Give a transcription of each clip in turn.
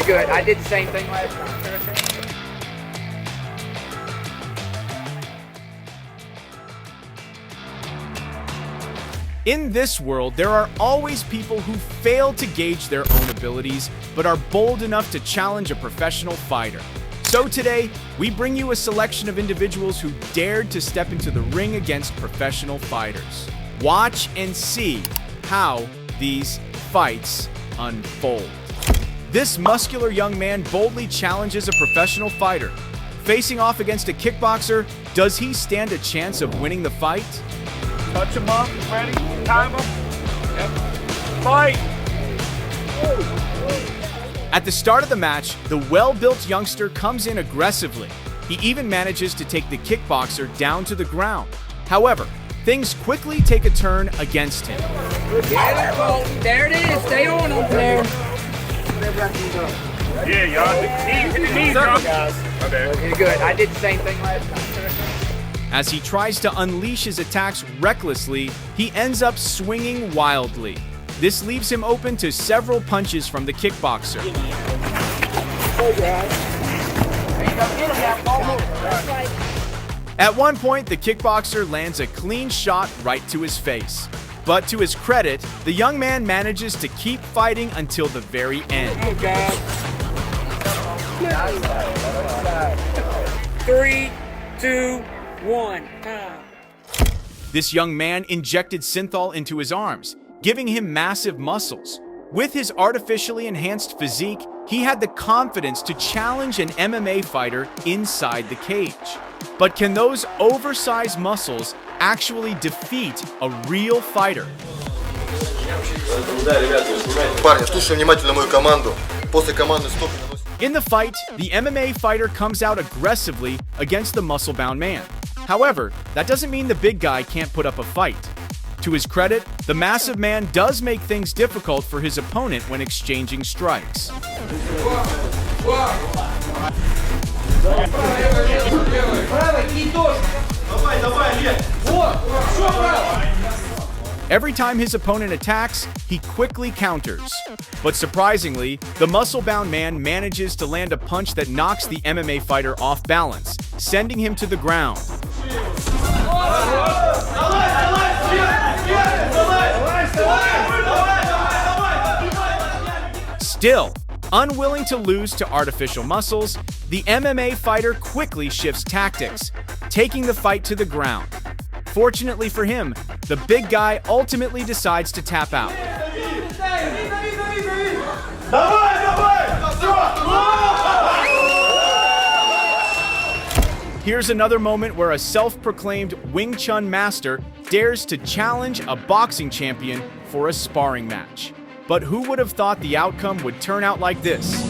You're good. I did the same thing last time. In this world, there are always people who fail to gauge their own abilities, but are bold enough to challenge a professional fighter. So today, we bring you a selection of individuals who dared to step into the ring against professional fighters. Watch and see how these fights unfold. This muscular young man boldly challenges a professional fighter. Facing off against a kickboxer, does he stand a chance of winning the fight? Touch him up, ready, time him. Yep. Fight! At the start of the match, the well-built youngster comes in aggressively. He even manages to take the kickboxer down to the ground. However, things quickly take a turn against him. Get it, Bolton. There it is. Stay on him there. Yeah, y'all. Hit the knees, guys. Okay. You're good. I did the same thing last time. As he tries to unleash his attacks recklessly, he ends up swinging wildly. This leaves him open to several punches from the kickboxer. At one point, the kickboxer lands a clean shot right to his face. But to his credit, the young man manages to keep fighting until the very end. 3, 2, 1. This young man injected synthol into his arms, giving him massive muscles. With his artificially enhanced physique, he had the confidence to challenge an MMA fighter inside the cage. But can those oversized muscles actually defeat a real fighter? Парни, слушай внимательно мою команду. После команды стоп. In the fight, the MMA fighter comes out aggressively against the muscle-bound man. However, that doesn't mean the big guy can't put up a fight. To his credit, the massive man does make things difficult for his opponent when exchanging strikes. Every time his opponent attacks, he quickly counters. But surprisingly, the muscle-bound man manages to land a punch that knocks the MMA fighter off balance, sending him to the ground. Still, unwilling to lose to artificial muscles, the MMA fighter quickly shifts tactics, taking the fight to the ground. Fortunately for him, the big guy ultimately decides to tap out. Here's another moment where a self-proclaimed Wing Chun master dares to challenge a boxing champion for a sparring match. But who would have thought the outcome would turn out like this?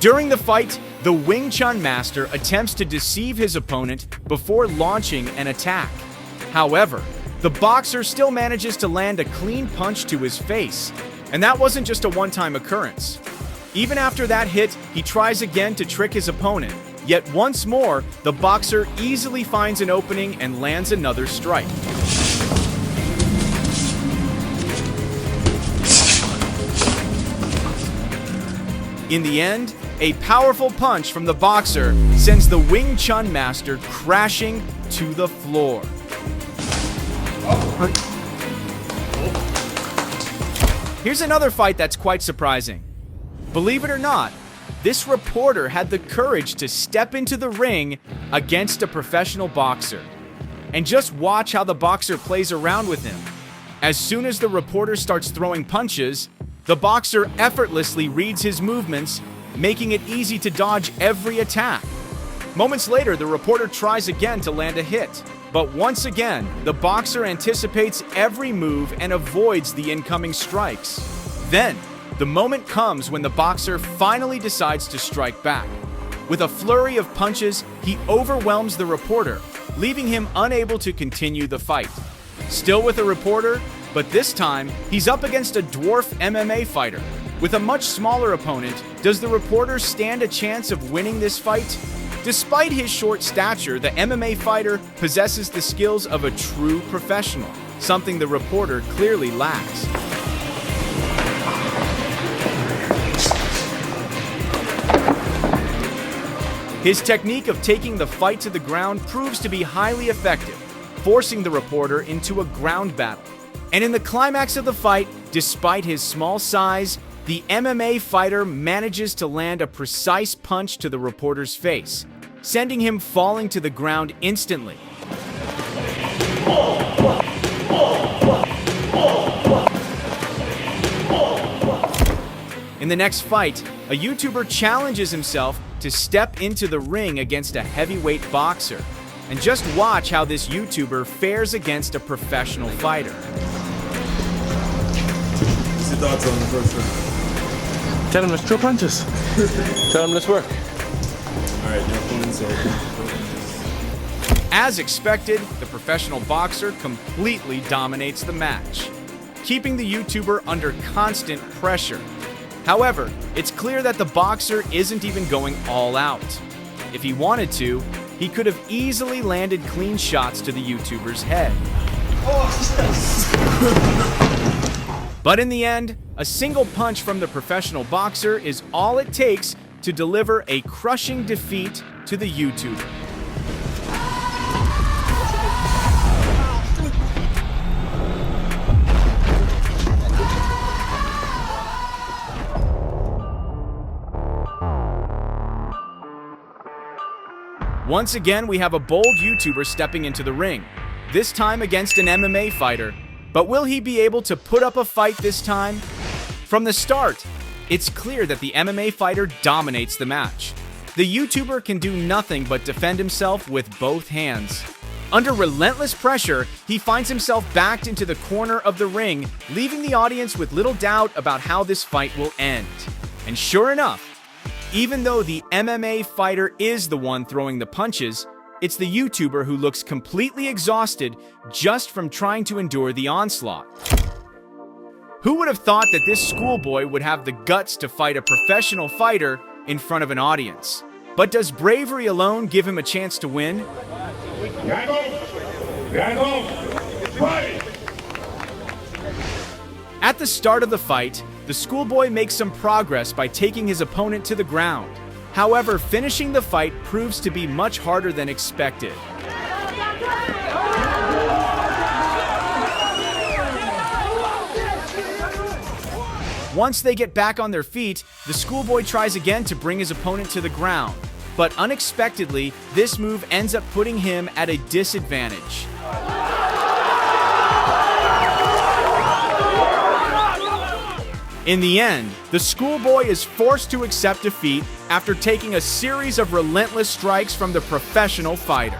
During the fight, the Wing Chun master attempts to deceive his opponent before launching an attack. However, the boxer still manages to land a clean punch to his face, and that wasn't just a one-time occurrence. Even after that hit, he tries again to trick his opponent, yet once more, the boxer easily finds an opening and lands another strike. In the end, a powerful punch from the boxer sends the Wing Chun master crashing to the floor. Here's another fight that's quite surprising. Believe it or not, this reporter had the courage to step into the ring against a professional boxer. And just watch how the boxer plays around with him. As soon as the reporter starts throwing punches, the boxer effortlessly reads his movements, making it easy to dodge every attack. Moments later, the reporter tries again to land a hit. But once again, the boxer anticipates every move and avoids the incoming strikes. Then, the moment comes when the boxer finally decides to strike back. With a flurry of punches, he overwhelms the reporter, leaving him unable to continue the fight. Still with a reporter, but this time, he's up against a dwarf MMA fighter. With a much smaller opponent, does the reporter stand a chance of winning this fight? Despite his short stature, the MMA fighter possesses the skills of a true professional, something the reporter clearly lacks. His technique of taking the fight to the ground proves to be highly effective, forcing the reporter into a ground battle. And in the climax of the fight, despite his small size, the MMA fighter manages to land a precise punch to the reporter's face, sending him falling to the ground instantly. In the next fight, a YouTuber challenges himself to step into the ring against a heavyweight boxer. And just watch how this YouTuber fares against a professional fighter. What's your thoughts on the first round? Tell him let's throw punches. Tell him let's work. All right, your opponent's As expected, the professional boxer completely dominates the match, keeping the YouTuber under constant pressure. However, it's clear that the boxer isn't even going all out. If he wanted to, he could have easily landed clean shots to the YouTuber's head. But in the end, a single punch from the professional boxer is all it takes to deliver a crushing defeat to the YouTuber. Once again, we have a bold YouTuber stepping into the ring, this time against an MMA fighter. But will he be able to put up a fight this time? From the start, it's clear that the MMA fighter dominates the match. The YouTuber can do nothing but defend himself with both hands. Under relentless pressure, he finds himself backed into the corner of the ring, leaving the audience with little doubt about how this fight will end. And sure enough, even though the MMA fighter is the one throwing the punches, it's the YouTuber who looks completely exhausted just from trying to endure the onslaught. Who would have thought that this schoolboy would have the guts to fight a professional fighter in front of an audience? But does bravery alone give him a chance to win? At the start of the fight, the schoolboy makes some progress by taking his opponent to the ground. However, finishing the fight proves to be much harder than expected. Once they get back on their feet, the schoolboy tries again to bring his opponent to the ground. But unexpectedly, this move ends up putting him at a disadvantage. In the end, the schoolboy is forced to accept defeat after taking a series of relentless strikes from the professional fighter.